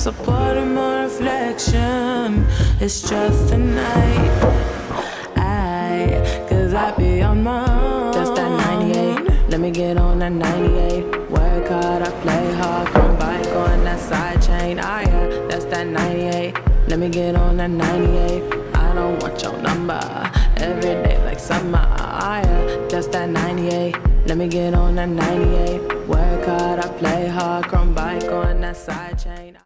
So put in my reflection. It's just a night. Cause I be on my own. That's that 98. Let me get on that 98. Work hard, I play hard. Come bike on that side chain. Yeah, that's that 98. Let me get on that 98. I don't want your number. Every day like summer. Yeah, that's that 98. Let me get on that 98. Work hard, I play hard. Come bike on that side chain.